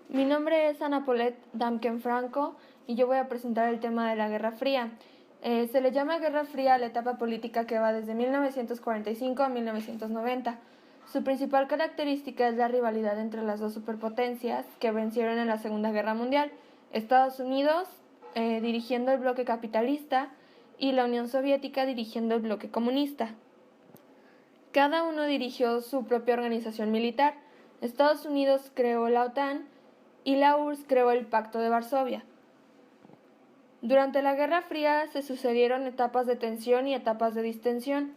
Mi nombre es Ana Paulette Damken Franco y yo voy a presentar el tema de la Guerra Fría. Se le llama Guerra Fría a la etapa política que va desde 1945 a 1990. Su principal característica es la rivalidad entre las dos superpotencias que vencieron en la Segunda Guerra Mundial, Estados Unidos dirigiendo el bloque capitalista y la Unión Soviética dirigiendo el bloque comunista. Cada uno dirigió su propia organización militar. Estados Unidos creó la OTAN y la URSS creó el Pacto de Varsovia. Durante la Guerra Fría se sucedieron etapas de tensión y etapas de distensión.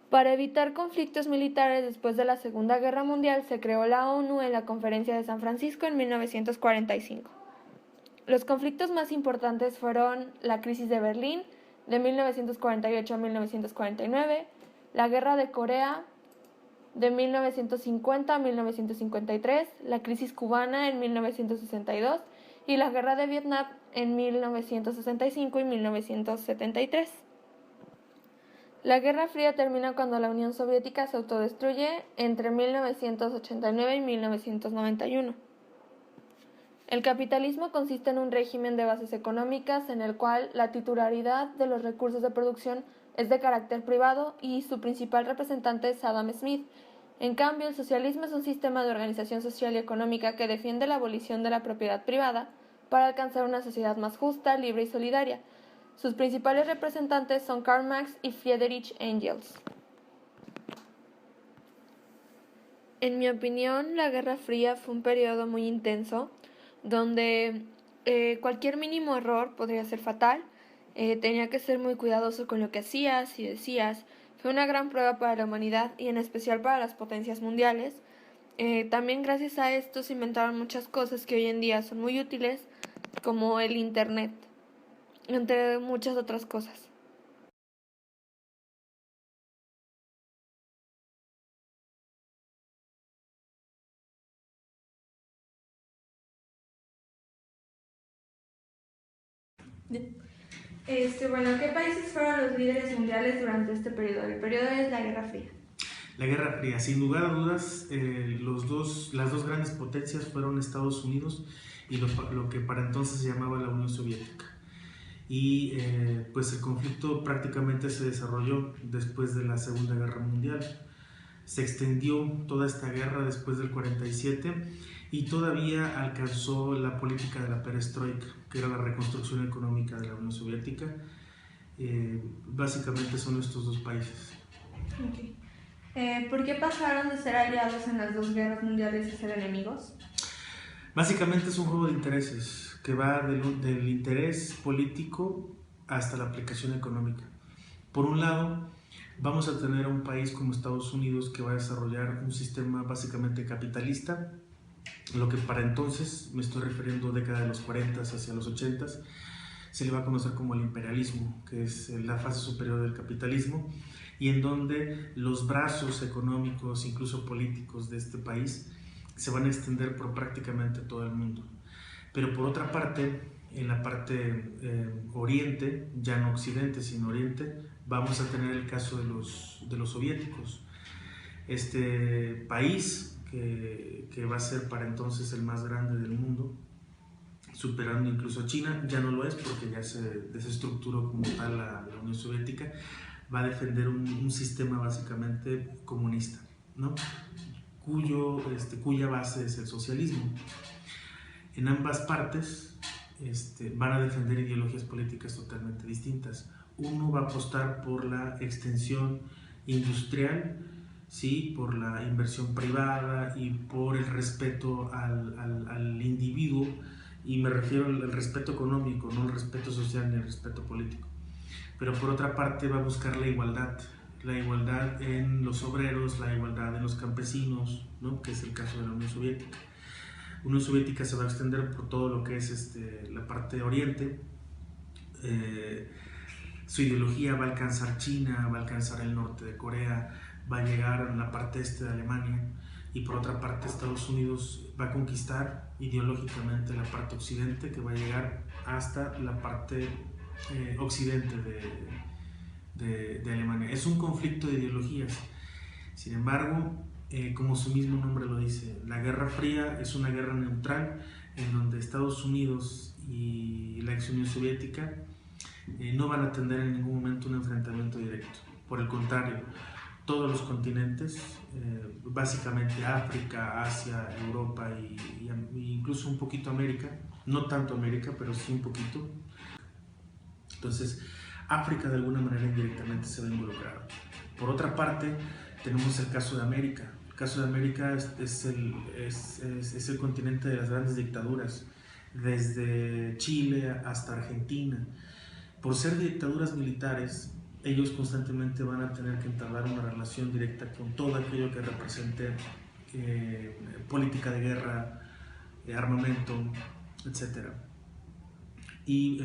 Para evitar conflictos militares después de la Segunda Guerra Mundial se creó la ONU en la Conferencia de San Francisco en 1945. Los conflictos más importantes fueron la Crisis de Berlín de 1948 a 1949, la Guerra de Corea de 1950 a 1953, la crisis cubana en 1962 y la Guerra de Vietnam en 1965 y 1973. La Guerra Fría termina cuando la Unión Soviética se autodestruye entre 1989 y 1991. El capitalismo consiste en un régimen de bases económicas en el cual la titularidad de los recursos de producción es de carácter privado y su principal representante es Adam Smith. En cambio, el socialismo es un sistema de organización social y económica que defiende la abolición de la propiedad privada para alcanzar una sociedad más justa, libre y solidaria. Sus principales representantes son Karl Marx y Friedrich Engels. En mi opinión, la Guerra Fría fue un periodo muy intenso, donde cualquier mínimo error podría ser fatal. Tenía que ser muy cuidadoso con lo que hacías y decías. Fue una gran prueba para la humanidad y en especial para las potencias mundiales. También gracias a esto se inventaron muchas cosas que hoy en día son muy útiles, como el Internet, entre muchas otras cosas. Bueno, ¿qué países fueron los líderes mundiales durante este periodo? El periodo es la Guerra Fría. La Guerra Fría, sin lugar a dudas, las dos grandes potencias fueron Estados Unidos y lo que para entonces se llamaba la Unión Soviética. Y pues el conflicto prácticamente se desarrolló después de la Segunda Guerra Mundial. Se extendió toda esta guerra después del 47 y todavía alcanzó la política de la perestroika, que era la reconstrucción económica de la Unión Soviética. Básicamente son estos dos países. Okay. ¿Por qué pasaron de ser aliados en las dos guerras mundiales a ser enemigos? Básicamente es un juego de intereses que va del interés político hasta la aplicación económica. Por un lado, vamos a tener a un país como Estados Unidos que va a desarrollar un sistema básicamente capitalista, lo que para entonces, me estoy refiriendo a década de los 40 hacia los 80, se le va a conocer como el imperialismo, que es la fase superior del capitalismo, y en donde los brazos económicos, incluso políticos de este país, se van a extender por prácticamente todo el mundo. Pero por otra parte, en la parte oriente, ya no occidente, sino oriente, vamos a tener el caso de los soviéticos. Este país, que va a ser para entonces el más grande del mundo, superando incluso a China, ya no lo es porque ya se desestructuró como tal la Unión Soviética, va a defender un sistema básicamente comunista, ¿no? Cuya base es el socialismo. En ambas partes van a defender ideologías políticas totalmente distintas. Uno va a apostar por la extensión industrial, ¿sí? Por la inversión privada y por el respeto al individuo, y me refiero al respeto económico, no al respeto social ni al respeto político. Pero por otra parte va a buscar la igualdad en los obreros, la igualdad en los campesinos, ¿no? Que es el caso de la Unión Soviética. La Unión Soviética se va a extender por todo lo que es la parte de oriente. Su ideología va a alcanzar China, va a alcanzar el norte de Corea, va a llegar a la parte este de Alemania, y por otra parte Estados Unidos va a conquistar ideológicamente la parte occidente, que va a llegar hasta la parte occidente de Alemania. Es un conflicto de ideologías. Sin embargo, como su mismo nombre lo dice. La Guerra Fría es una guerra neutral en donde Estados Unidos y la ex Unión Soviética no van a tener en ningún momento un enfrentamiento directo. Por el contrario, todos los continentes, básicamente África, Asia, Europa y incluso un poquito América, no tanto América, pero sí un poquito. Entonces, África de alguna manera indirectamente se ve involucrada. Por otra parte, tenemos el caso de América. El caso de América es el continente de las grandes dictaduras, desde Chile hasta Argentina. Por ser dictaduras militares, ellos constantemente van a tener que entablar una relación directa con todo aquello que represente política de guerra, armamento, etc. Y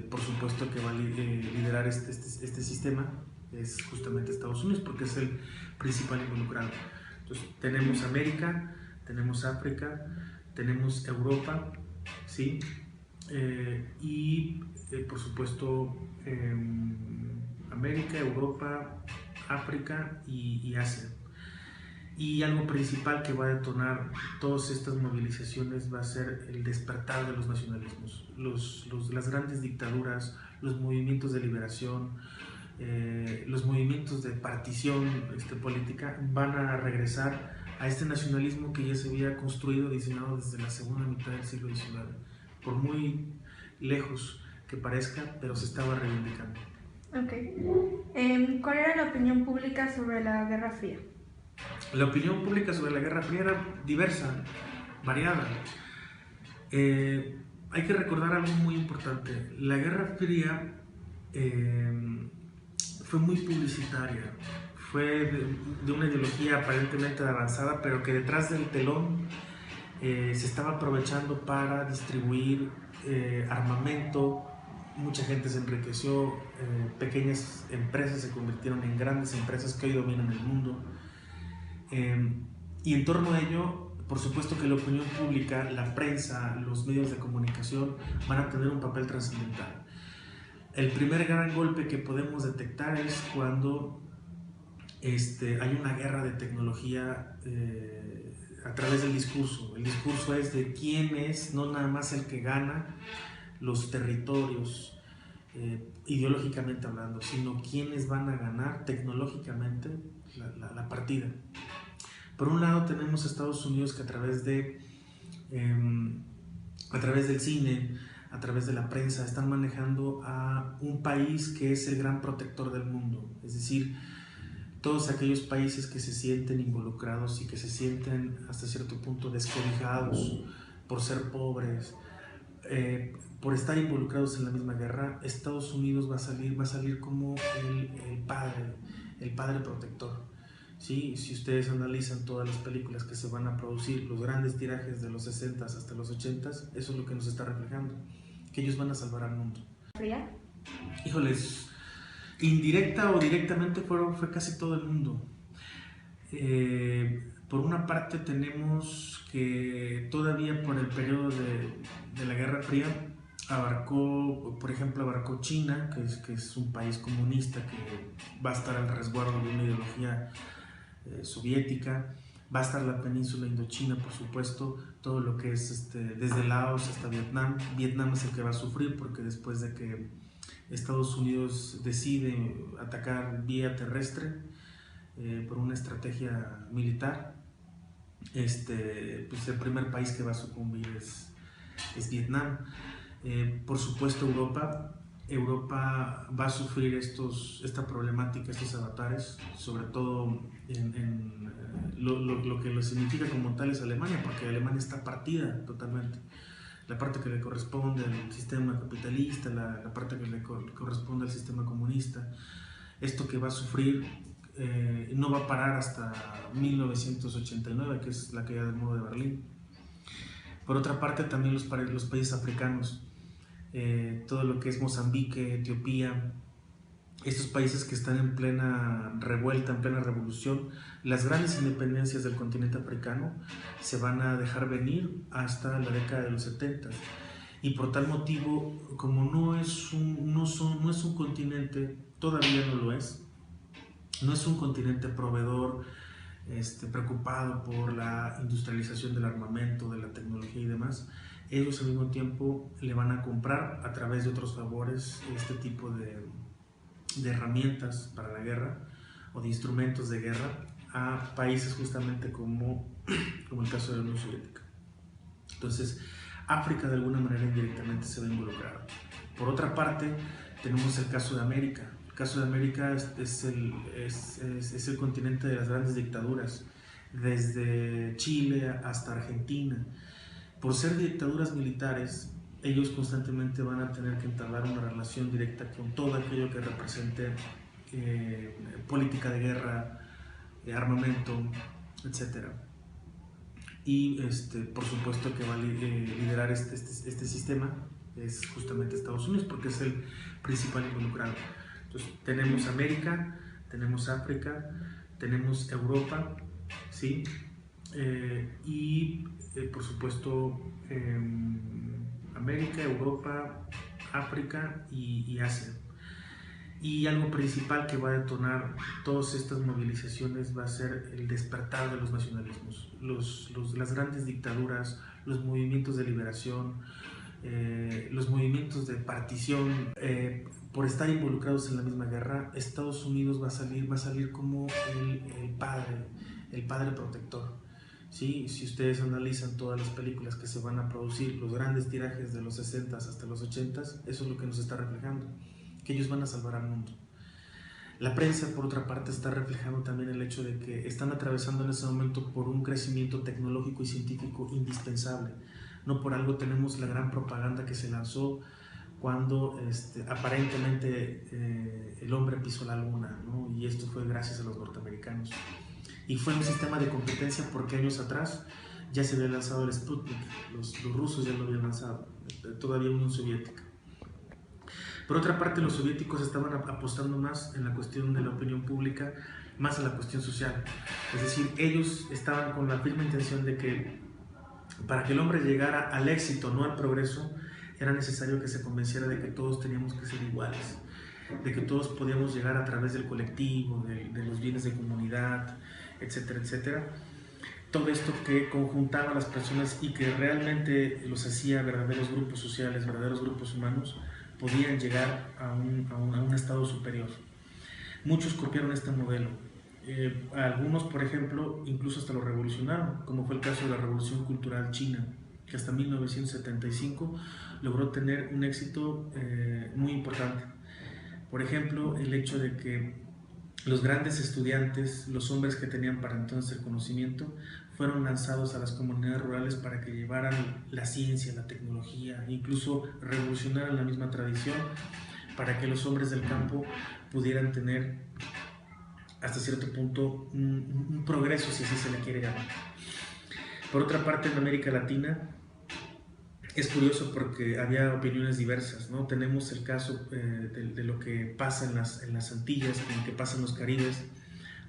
por supuesto que va a liderar este sistema es justamente Estados Unidos, porque es el principal involucrado. Entonces tenemos América, tenemos África, tenemos Europa, ¿sí? Por supuesto América, Europa, África y Asia. Y algo principal que va a detonar todas estas movilizaciones va a ser el despertar de los nacionalismos. Las grandes dictaduras, los movimientos de liberación, los movimientos de partición política van a regresar a este nacionalismo que ya se había construido, diseñado desde la segunda mitad del siglo XIX. Por muy lejos que parezca, pero se estaba reivindicando. Ok. ¿Cuál era la opinión pública sobre la Guerra Fría? La opinión pública sobre la Guerra Fría era diversa, variada. Hay que recordar algo muy importante. La Guerra Fría fue muy publicitaria, fue de una ideología aparentemente avanzada, pero que detrás del telón se estaba aprovechando para distribuir armamento. Mucha gente se enriqueció, pequeñas empresas se convirtieron en grandes empresas que hoy dominan el mundo. Y en torno a ello, por supuesto que la opinión pública, la prensa, los medios de comunicación van a tener un papel trascendental. El primer gran golpe que podemos detectar es cuando hay una guerra de tecnología a través del discurso. El discurso es de quién es, no nada más el que gana los territorios, ideológicamente hablando, sino quiénes van a ganar tecnológicamente la partida. Por un lado tenemos a Estados Unidos que a través del cine, a través de la prensa, están manejando a un país que es el gran protector del mundo. Es decir, todos aquellos países que se sienten involucrados y que se sienten hasta cierto punto descobijados por ser pobres, por estar involucrados en la misma guerra, Estados Unidos va a salir como el padre protector. ¿Sí? Si ustedes analizan todas las películas que se van a producir, los grandes tirajes de los 60s hasta los 80s, eso es lo que nos está reflejando, que ellos van a salvar al mundo. ¿Fría? Híjoles, indirecta o directamente fue casi todo el mundo. Por una parte tenemos que todavía por el periodo de la Guerra Fría abarcó China, que es un país comunista que va a estar al resguardo de una ideología soviética. Va a estar la península indochina, por supuesto, todo lo que es desde Laos hasta Vietnam. Vietnam es el que va a sufrir porque después de que Estados Unidos decide atacar vía terrestre por una estrategia militar, pues el primer país que va a sucumbir es Vietnam. Por supuesto Europa va a sufrir esta problemática, estos avatares, sobre todo en lo que lo significa como tal es Alemania, porque Alemania está partida totalmente. La parte que le corresponde al sistema capitalista, la parte que le corresponde al sistema comunista. Esto que va a sufrir no va a parar hasta 1989, que es la caída del muro de Berlín. Por otra parte, también los países africanos, todo lo que es Mozambique, Etiopía, estos países que están en plena revuelta, en plena revolución, las grandes independencias del continente africano se van a dejar venir hasta la década de los 70. Y por tal motivo, como no es un continente, todavía no lo es, no es un continente proveedor preocupado por la industrialización del armamento, de la tecnología y demás, ellos al mismo tiempo le van a comprar a través de otros favores este tipo de herramientas para la guerra o de instrumentos de guerra a países justamente como el caso de la Unión Soviética. Entonces, África de alguna manera indirectamente se ve involucrada. Por otra parte, tenemos el caso de América. El caso de América es el continente de las grandes dictaduras, desde Chile hasta Argentina. Por ser dictaduras militares, ellos constantemente van a tener que entablar una relación directa con todo aquello que represente política de guerra, armamento, etc. Y por supuesto que va a liderar este sistema es justamente Estados Unidos, porque es el principal involucrado. Entonces tenemos América, tenemos África, tenemos Europa, ¿sí? Y por supuesto América, Europa, África y Asia. Y algo principal que va a detonar todas estas movilizaciones va a ser el despertar de los nacionalismos, las grandes dictaduras, los movimientos de liberación, los movimientos de partición. Por estar involucrados en la misma guerra, Estados Unidos va a salir como el padre protector. ¿Sí? Si ustedes analizan todas las películas que se van a producir, los grandes tirajes de los 60 hasta los 80, eso es lo que nos está reflejando, que ellos van a salvar al mundo. La prensa, por otra parte, está reflejando también el hecho de que están atravesando en ese momento por un crecimiento tecnológico y científico indispensable. No por algo tenemos la gran propaganda que se lanzó cuando aparentemente el hombre pisó la luna, ¿no? Y esto fue gracias a los norteamericanos. Y fue un sistema de competencia porque años atrás ya se había lanzado el Sputnik, los rusos ya lo habían lanzado, todavía Unión Soviética. Por otra parte, los soviéticos estaban apostando más en la cuestión de la opinión pública, más a la cuestión social. Es decir, ellos estaban con la firme intención de que para que el hombre llegara al éxito, no al progreso, era necesario que se convenciera de que todos teníamos que ser iguales, de que todos podíamos llegar a través del colectivo, de los bienes de comunidad, etcétera, etcétera. Todo esto que conjuntaba a las personas y que realmente los hacía verdaderos grupos sociales, verdaderos grupos humanos, podían llegar a un estado superior. Muchos copiaron este modelo. Algunos, por ejemplo, incluso hasta lo revolucionaron, como fue el caso de la Revolución Cultural China, que hasta 1975 logró tener un éxito muy importante. Por ejemplo, el hecho de que los grandes estudiantes, los hombres que tenían para entonces el conocimiento, fueron lanzados a las comunidades rurales para que llevaran la ciencia, la tecnología, incluso revolucionaran la misma tradición, para que los hombres del campo pudieran tener hasta cierto punto un progreso, si así se le quiere llamar. Por otra parte, en América Latina es curioso porque había opiniones diversas, ¿no? Tenemos el caso de lo que pasa en las Antillas, en lo que pasa en los Caribes,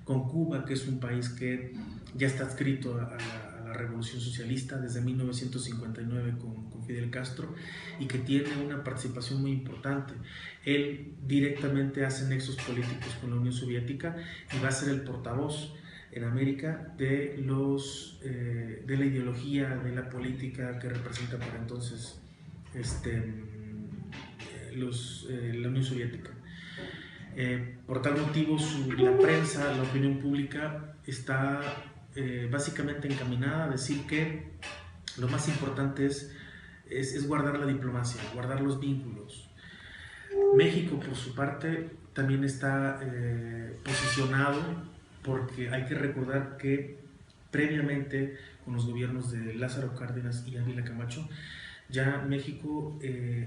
con Cuba, que es un país que ya está adscrito a la revolución socialista desde 1959 con Fidel Castro, y que tiene una participación muy importante. Él directamente hace nexos políticos con la Unión Soviética y va a ser el portavoz en América de la ideología, de la política que representa para entonces la Unión Soviética. Por tal motivo, la prensa, la opinión pública está básicamente encaminada a decir que lo más importante es guardar la diplomacia, guardar los vínculos. México, por su parte, también está posicionado, porque hay que recordar que previamente, con los gobiernos de Lázaro Cárdenas y Ávila Camacho, ya México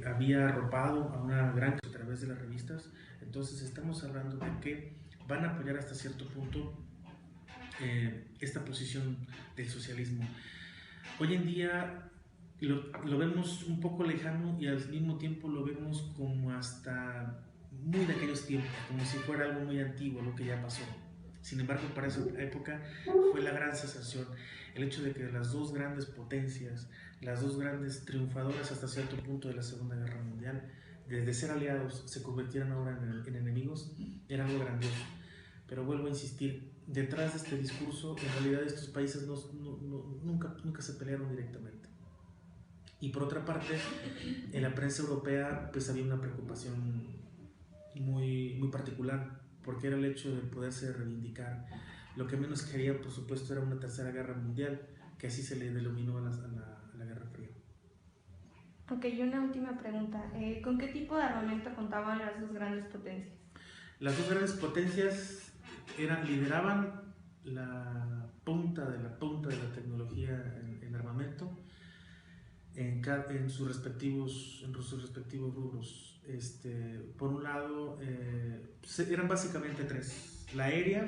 había arropado a una gran a través de las revistas. Entonces estamos hablando de que van a apoyar hasta cierto punto esta posición del socialismo. Hoy en día lo vemos un poco lejano y al mismo tiempo lo vemos como hasta muy de aquellos tiempos, como si fuera algo muy antiguo, lo que ya pasó. Sin embargo, para esa época fue la gran sensación, el hecho de que las dos grandes potencias, las dos grandes triunfadoras hasta cierto punto de la Segunda Guerra Mundial, desde ser aliados se convirtieran ahora en enemigos, era algo grandioso. Pero vuelvo a insistir, detrás de este discurso, en realidad estos países nunca se pelearon directamente. Y por otra parte, en la prensa europea pues había una preocupación muy particular, porque era el hecho de poderse reivindicar. Lo que menos quería, por supuesto, era una tercera guerra mundial, que así se le denominó a la Guerra Fría. Ok, y una última pregunta. ¿Con qué tipo de armamento contaban las dos grandes potencias? Las dos grandes potencias lideraban la punta de la tecnología en armamento en sus respectivos rubros. Por un lado, eran básicamente tres: la aérea,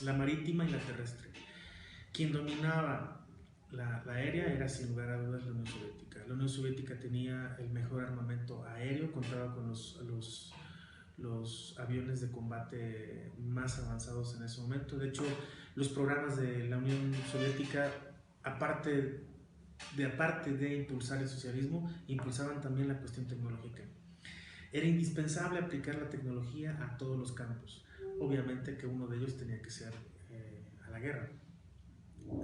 la marítima y la terrestre. Quien dominaba la aérea era sin lugar a dudas la Unión Soviética. La Unión Soviética tenía el mejor armamento aéreo, contaba con los aviones de combate más avanzados en ese momento. De hecho, los programas de la Unión Soviética, aparte de impulsar el socialismo, impulsaban también la cuestión tecnológica. Era indispensable aplicar la tecnología a todos los campos. Obviamente que uno de ellos tenía que ser a la guerra.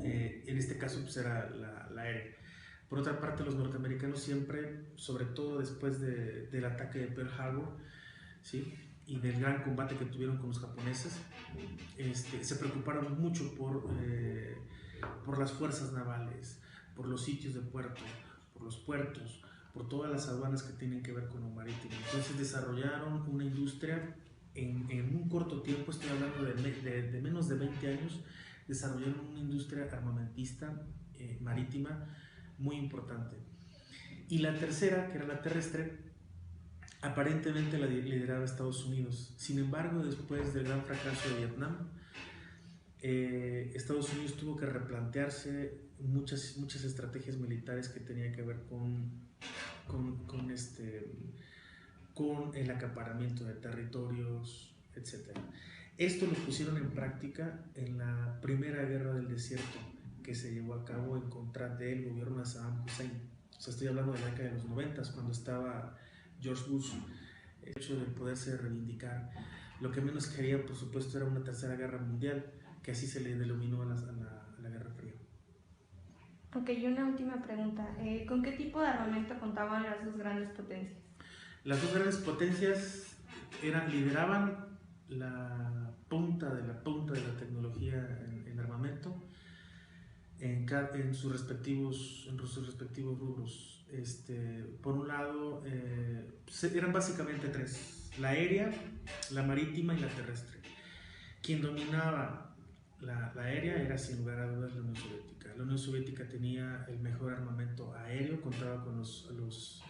En este caso pues era la aérea. Por otra parte, los norteamericanos siempre, sobre todo después del ataque de Pearl Harbor, ¿sí?, y del gran combate que tuvieron con los japoneses, se preocuparon mucho por las fuerzas navales, por los sitios de puerto, por los puertos, por todas las aduanas que tienen que ver con lo marítimo. Entonces desarrollaron una industria en un corto tiempo, estoy hablando de menos de 20 años, desarrollaron una industria armamentista marítima muy importante. Y la tercera, que era la terrestre, aparentemente la lideraba Estados Unidos. Sin embargo, después del gran fracaso de Vietnam, Estados Unidos tuvo que replantearse muchas estrategias militares que tenían que ver con el acaparamiento de territorios, etc. Esto lo pusieron en práctica en la primera guerra del desierto que se llevó a cabo en contra del gobierno de Saddam Hussein. O sea, estoy hablando de la década de los 90, cuando estaba George Bush. El hecho de poderse reivindicar. Lo que menos quería, por supuesto, era una tercera guerra mundial, que así se le denominó a la Guerra Fría. Ok, y una última pregunta. ¿Con qué tipo de armamento contaban las dos grandes potencias? Las dos grandes potencias lideraban la punta de la tecnología en armamento en sus respectivos rubros. Por un lado, eran básicamente tres: la aérea, la marítima y la terrestre. Quien dominaba la aérea era sin lugar a dudas la Unión Soviética. La Unión Soviética tenía el mejor armamento aéreo, contaba con los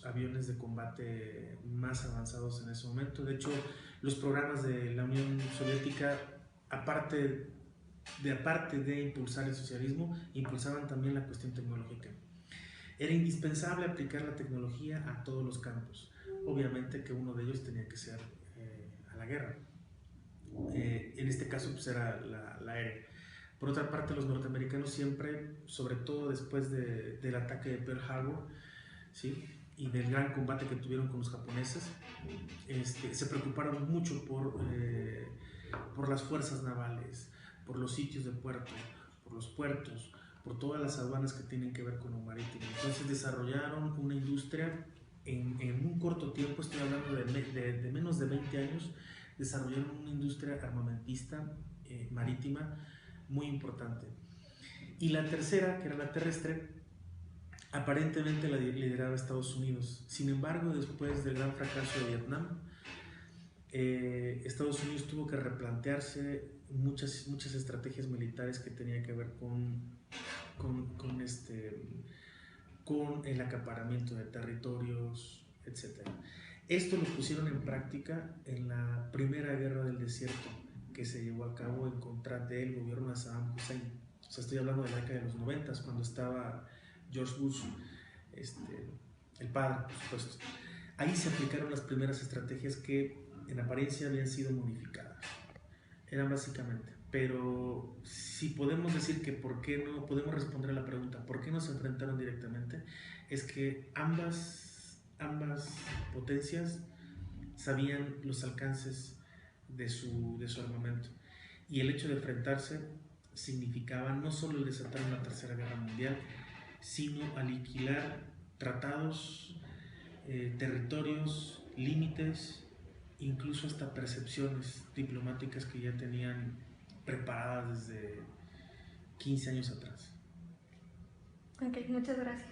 aviones de combate más avanzados en ese momento. De hecho, los programas de la Unión Soviética, aparte de impulsar el socialismo, impulsaban también la cuestión tecnológica. Era indispensable aplicar la tecnología a todos los campos. Obviamente que uno de ellos tenía que ser a la guerra. En este caso pues era la aérea. Por otra parte, los norteamericanos siempre, sobre todo después del ataque de Pearl Harbor, ¿sí?, y del gran combate que tuvieron con los japoneses, se preocuparon mucho por las fuerzas navales, por los sitios de puerto, por los puertos, por todas las aduanas que tienen que ver con lo marítimo. Entonces desarrollaron una industria en un corto tiempo, estoy hablando de menos de 20 años, desarrollaron una industria armamentista marítima muy importante. Y la tercera, que era la terrestre, aparentemente la lideraba Estados Unidos. Sin embargo, después del gran fracaso de Vietnam, Estados Unidos tuvo que replantearse muchas estrategias militares que tenían que ver con el acaparamiento de territorios, etc. Esto lo pusieron en práctica en la primera guerra del desierto que se llevó a cabo en contra del gobierno de Saddam Hussein. O sea, estoy hablando de la década de los 90, cuando estaba George Bush, el padre, por supuesto. Ahí se aplicaron las primeras estrategias que en apariencia habían sido modificadas. Eran básicamente, pero si podemos decir que por qué no, podemos responder a la pregunta ¿por qué no se enfrentaron directamente? Es que ambas potencias sabían los alcances de su armamento, y el hecho de enfrentarse significaba no solo el desatar una tercera guerra mundial, sino aniquilar tratados, territorios, límites, incluso hasta percepciones diplomáticas que ya tenían preparadas desde 15 años atrás. Ok, muchas gracias.